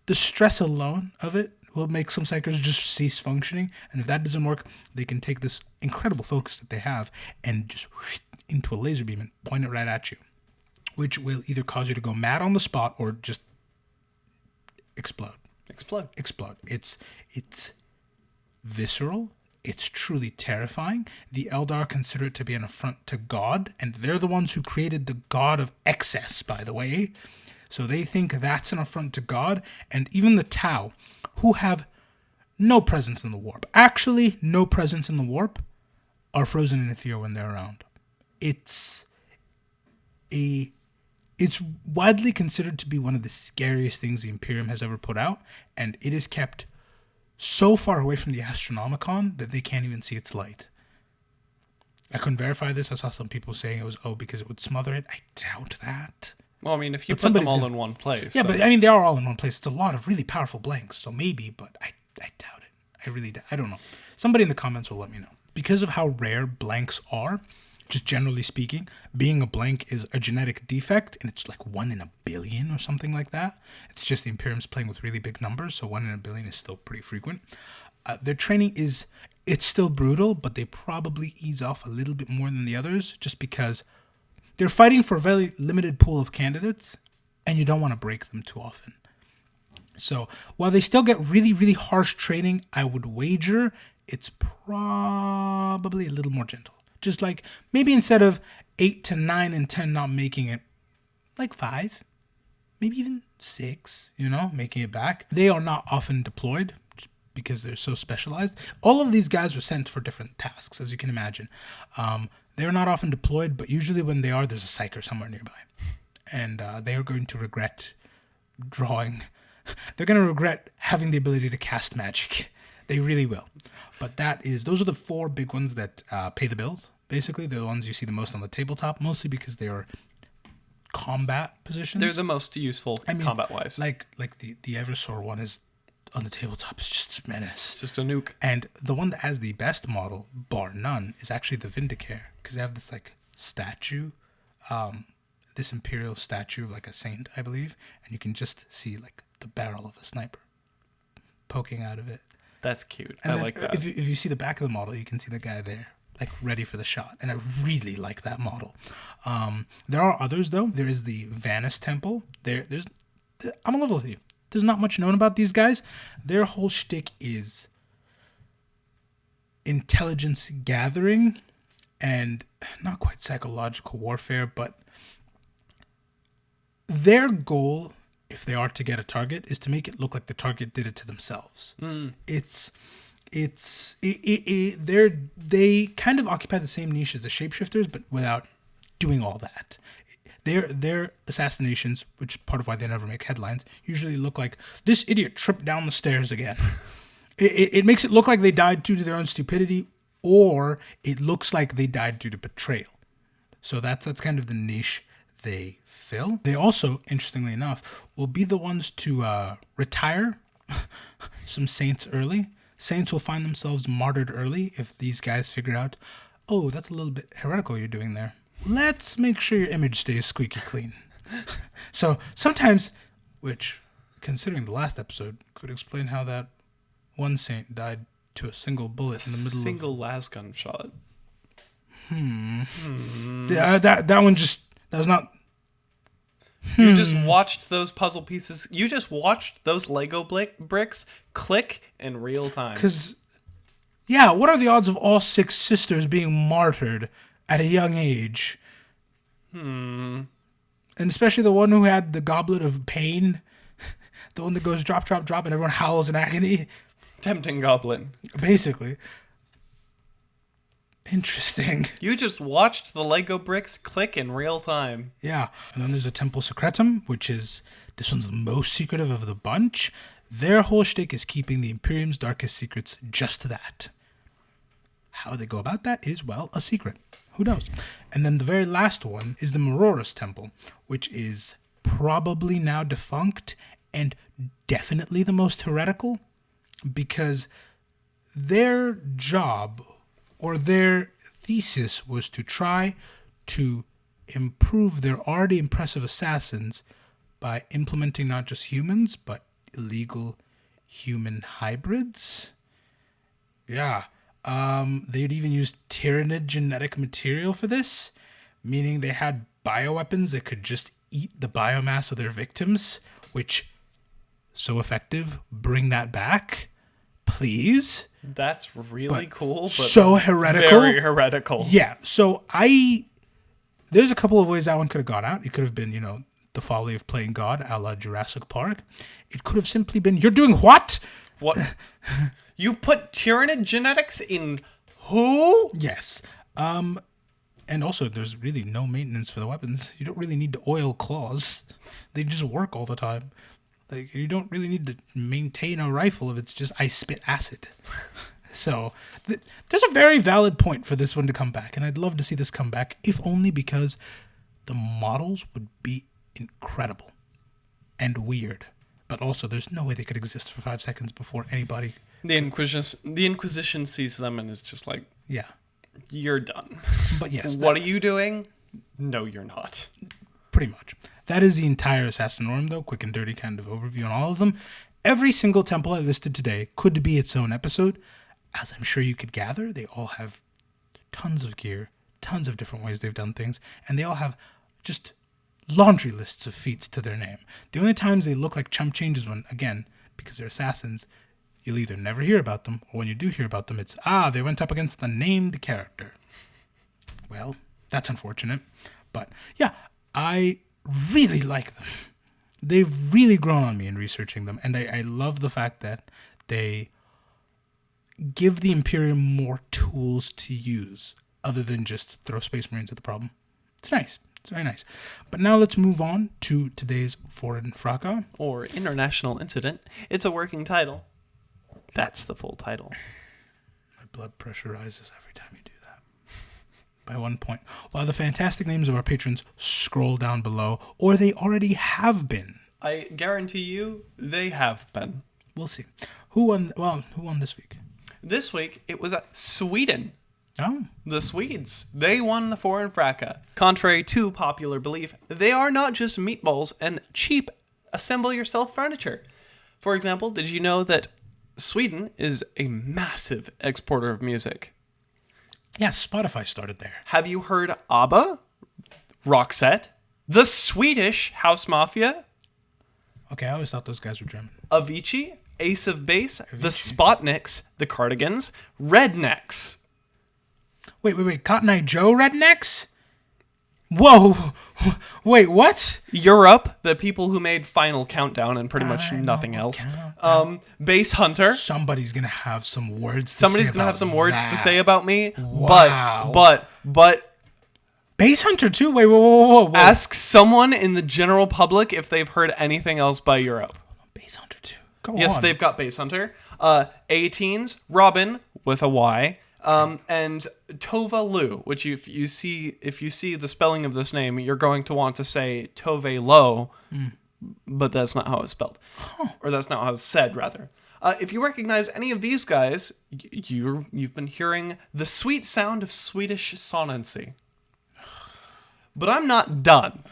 The stress alone of it will make some Psychers just cease functioning. And if that doesn't work, they can take this incredible focus that they have and just into a laser beam and point it right at you, which will either cause you to go mad on the spot or just explode. It's visceral. It's truly terrifying. The Eldar consider it to be an affront to God, and they're the ones who created the god of excess, by the way. So they think that's an affront to God, and even the Tau, who have no presence in the warp, actually no presence in the warp, are frozen in Ether when they're around. It's widely considered to be one of the scariest things the Imperium has ever put out, and it is kept so far away from the Astronomicon that they can't even see its light. I couldn't verify this. I saw some people saying it was, because it would smother it. I doubt that. Well, I mean, if you put them all in one place. Yeah, but I mean, they are all in one place. It's a lot of really powerful blanks, so maybe, but I doubt it. I really doubt. I don't know. Somebody in the comments will let me know. Because of how rare blanks are, just generally speaking, being a blank is a genetic defect, and it's like 1 in a billion or something like that. It's just the Imperium's playing with really big numbers, so 1 in a billion is still pretty frequent. Their training it's still brutal, but they probably ease off a little bit more than the others, just because they're fighting for a very limited pool of candidates, and you don't want to break them too often. So while they still get really, really harsh training, I would wager it's probably a little more gentle. Just like maybe instead of 8 to 9 and 10 not making it, like 5, maybe even 6, making it back. They are not often deployed because they're so specialized. All of these guys are sent for different tasks, as you can imagine. They're not often deployed, but usually when they are, there's a psyker somewhere nearby. And they are going to regret drawing they're going to regret having the ability to cast magic. They really will. But those are the 4 big ones that pay the bills. Basically, they're the ones you see the most on the tabletop, mostly because they are combat positions. They're the most useful combat-wise. Like the Eversor one is on the tabletop. It's just a menace. It's just a nuke. And the one that has the best model, bar none, is actually the Vindicator, because they have this like statue, this imperial statue of like a saint, I believe, and you can just see like the barrel of a sniper poking out of it. That's cute. And I like that. If you see the back of the model, you can see the guy there, like ready for the shot. And I really like that model. There are others though. There is the Vanus Temple. I'm a level with you. There's not much known about these guys. Their whole shtick is intelligence gathering and not quite psychological warfare, but their goal, if they are to get a target, is to make it look like the target did it to themselves. They kind of occupy the same niche as the shapeshifters, but without doing all that. Their assassinations, which is part of why they never make headlines, usually look like this idiot tripped down the stairs again. It makes it look like they died due to their own stupidity, or it looks like they died due to betrayal. So that's kind of the niche they fill. They also, interestingly enough, will be the ones to retire some saints early. Saints will find themselves martyred early if these guys figure out, oh, that's a little bit heretical you're doing there. Let's make sure your image stays squeaky clean. So sometimes, which, considering the last episode, could explain how that one saint died to a single bullet in the middle of... Single lasgun shot. Yeah, that one just... That was not... You just watched those puzzle pieces. You just watched those Lego bricks click in real time. Because, yeah, what are the odds of all 6 sisters being martyred at a young age? And especially the one who had the goblet of pain. The one that goes drop, drop, drop, and everyone howls in agony. Tempting goblin. Basically. Interesting. You just watched the Lego bricks click in real time. Yeah. And then there's a Temple Secretum, which is, this one's the most secretive of the bunch. Their whole shtick is keeping the Imperium's darkest secrets just that. How they go about that is, well, a secret. Who knows? And then the very last one is the Maerorus Temple, which is probably now defunct and definitely the most heretical, because their job or their thesis was to try to improve their already impressive assassins by implementing not just humans, but illegal human hybrids. Yeah. They'd even use tyrannid genetic material for this, meaning they had bioweapons that could just eat the biomass of their victims, which, so effective. Bring that back, please. That's really cool, but so heretical. Very heretical. Yeah, so there's a couple of ways that one could have gone out. It could have been, the folly of playing God, a la Jurassic Park. It could have simply been, you're doing what? What? You put tyrannid genetics in who? Yes. And also, there's really no maintenance for the weapons. You don't really need to oil claws. They just work all the time. Like, you don't really need to maintain a rifle if it's just I spit acid. So, there's a very valid point for this one to come back. And I'd love to see this come back, if only because the models would be incredible and weird. But also, there's no way they could exist for 5 seconds before anybody... The Inquisition sees them and is just like, yeah, you're done. But yes. What are you doing? No, you're not. Pretty much. That is the entire Assassinorum, though. Quick and dirty kind of overview on all of them. Every single temple I listed today could be its own episode. As I'm sure you could gather, they all have tons of gear, tons of different ways they've done things, and they all have just laundry lists of feats to their name. The only times they look like chump change is when, again, because they're assassins, you'll either never hear about them, or when you do hear about them, it's, they went up against the named character. Well, that's unfortunate. But, yeah, I really like them. They've really grown on me in researching them, and I love the fact that they give the Imperium more tools to use, other than just throw Space Marines at the problem. It's nice. It's very nice. But now let's move on to today's Foreign Franca. Or International Incident. It's a working title. That's the full title. My blood pressure rises every time you do that. By 1 point. While the fantastic names of our patrons scroll down below, or they already have been. I guarantee you, they have been. We'll see. Who won this week? This week, it was Sweden. Oh. The Swedes. They won the Foreign Franca. Contrary to popular belief, they are not just meatballs and cheap assemble-yourself furniture. For example, did you know that Sweden is a massive exporter of music? Yeah, Spotify started there. Have you heard ABBA? Roxette? The Swedish House Mafia? Okay, I always thought those guys were German. Avicii? Ace of Base? The Spotniks? The Cardigans? Rednecks? Wait. Cotton Eye Joe Rednecks? Whoa. Wait, what? Europe, the people who made Final Countdown and pretty much nothing else. Base Hunter. Somebody's going to have some words Somebody's going to have some words to say about me. Wow. But Base Hunter too? Whoa. Ask someone in the general public if they've heard anything else by Europe. Base Hunter too. Go Yes, on. they've got Base Hunter. 18s, Robin with a Y. And Tova Lu, which if you see the spelling of this name, you're going to want to say Tove Lo, but that's not how it's spelled, or that's not how it's said, rather. If you recognize any of these guys, you've been hearing the sweet sound of Swedish sonancy. But I'm not done,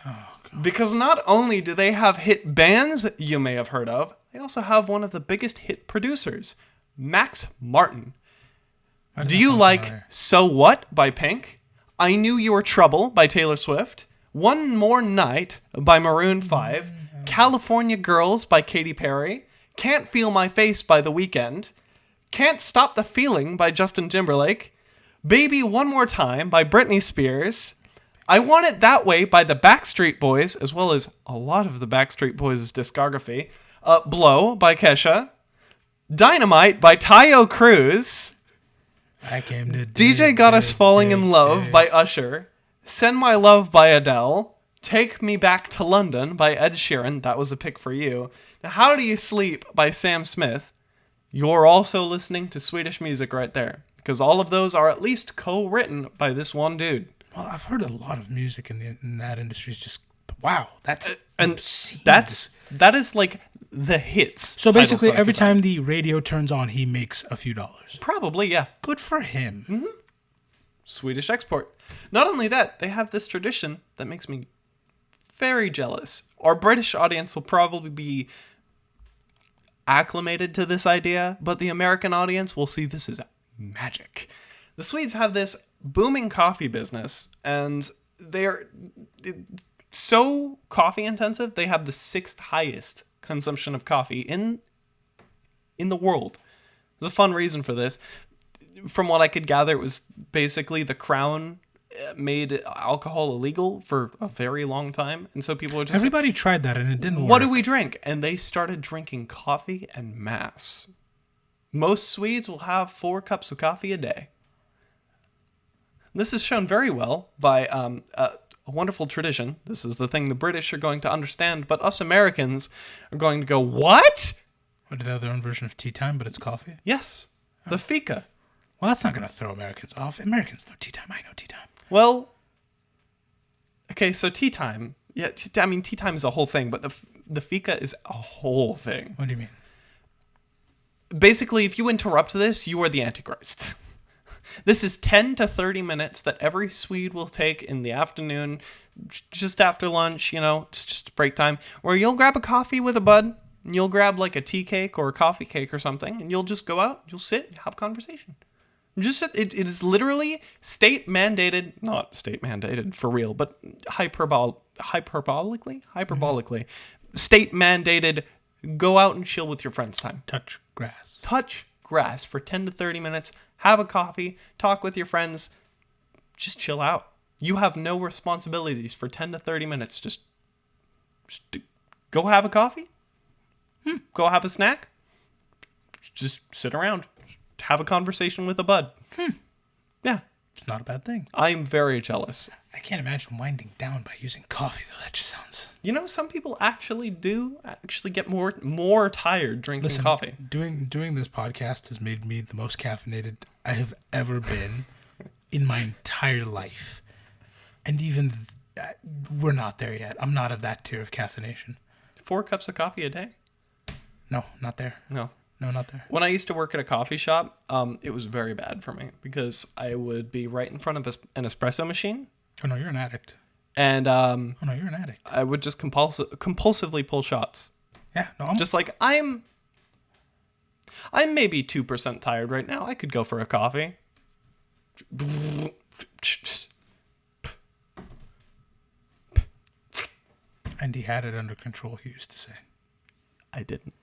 because not only do they have hit bands you may have heard of, they also have one of the biggest hit producers, Max Martin. Do you like So What by Pink? I Knew You Were Trouble by Taylor Swift? One More Night by Maroon 5? California Girls by Katy Perry? Can't Feel My Face by The Weeknd? Can't Stop the Feeling by Justin Timberlake? Baby One More Time by Britney Spears? I Want It That Way by the Backstreet Boys, as well as a lot of the Backstreet Boys' discography. Blow by Kesha? Dynamite by Tayo Cruz? I came to DJ Got Us Falling in Love by Usher. Send My Love by Adele. Take Me Back to London by Ed Sheeran. That was a pick for you. Now, How Do You Sleep by Sam Smith. You're also listening to Swedish music right there, because all of those are at least co-written by this one dude. Well, I've heard a lot of music in that industry. It's just, wow, that's obscene. That is like the hits. So basically, every time the radio turns on, he makes a few dollars. Probably, yeah. Good for him. Mm-hmm. Swedish export. Not only that, they have this tradition that makes me very jealous. Our British audience will probably be acclimated to this idea, but the American audience will see this as magic. The Swedes have this booming coffee business, and they're so coffee intensive, they have the 6th highest consumption of coffee in the world. There's a fun reason for this. From what I could gather, it was basically the crown made alcohol illegal for a very long time, and so people were just everybody tried that and it didn't work. What do we drink? And they started drinking coffee en masse. Most Swedes will have 4 cups of coffee a day. This is shown very well by a wonderful tradition. This is the thing the British are going to understand, but us Americans are going to go, what? What, do they have their own version of tea time, but it's coffee? Yes, the fika. Well, that's not going to throw Americans off. Americans know tea time. I know tea time. Well, okay, so tea time. Yeah, I mean, tea time is a whole thing, but the fika is a whole thing. What do you mean? Basically, if you interrupt this, you are the Antichrist. This is 10 to 30 minutes that every Swede will take in the afternoon, just after lunch, it's just break time, where you'll grab a coffee with a bud, and you'll grab like a tea cake or a coffee cake or something, and you'll just go out, you'll sit, have conversation. It is literally state mandated, not state mandated for real, but hyperbolically, state mandated, go out and chill with your friends time. Touch grass for 10 to 30 minutes, have a coffee, talk with your friends, just chill out. You have no responsibilities for 10 to 30 minutes. Just go have a coffee, go have a snack, just sit around, have a conversation with a bud. Yeah. It's not a bad thing. I'm very jealous. I can't imagine winding down by using coffee, though. That just sounds... You know, some people actually get more tired drinking coffee. Doing this podcast has made me the most caffeinated I have ever been in my entire life. And even we're not there yet. I'm not at that tier of caffeination. 4 cups of coffee a day? No, not there. No, not there. When I used to work at a coffee shop, it was very bad for me because I would be right in front of an espresso machine. Oh, no, you're an addict. And oh, no, you're an addict. I would just compulsively pull shots. Yeah, no, just like I'm maybe 2% tired right now. I could go for a coffee. And he had it under control, he used to say. I didn't.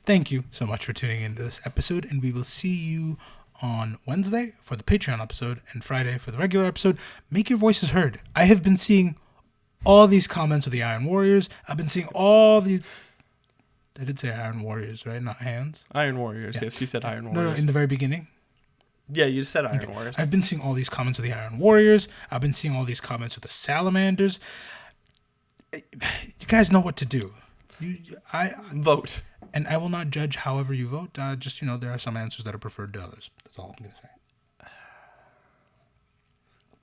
Thank you so much for tuning into this episode, and we will see you on Wednesday for the Patreon episode and Friday for the regular episode. Make your voices heard. I have been seeing all these comments of the Iron Warriors. I've been seeing all these... I did say Iron Warriors, right? Not hands. Iron Warriors, yeah. Yes, you said Iron Warriors. No, in the very beginning. Yeah, you said Iron Warriors. I've been seeing all these comments of the Iron Warriors. I've been seeing all these comments of the Salamanders. You guys know what to do. I vote. And I will not judge however you vote. Just, there are some answers that are preferred to others. That's all I'm going to say.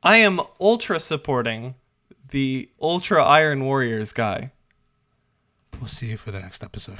I am ultra supporting the Ultra Iron Warriors guy. We'll see you for the next episode.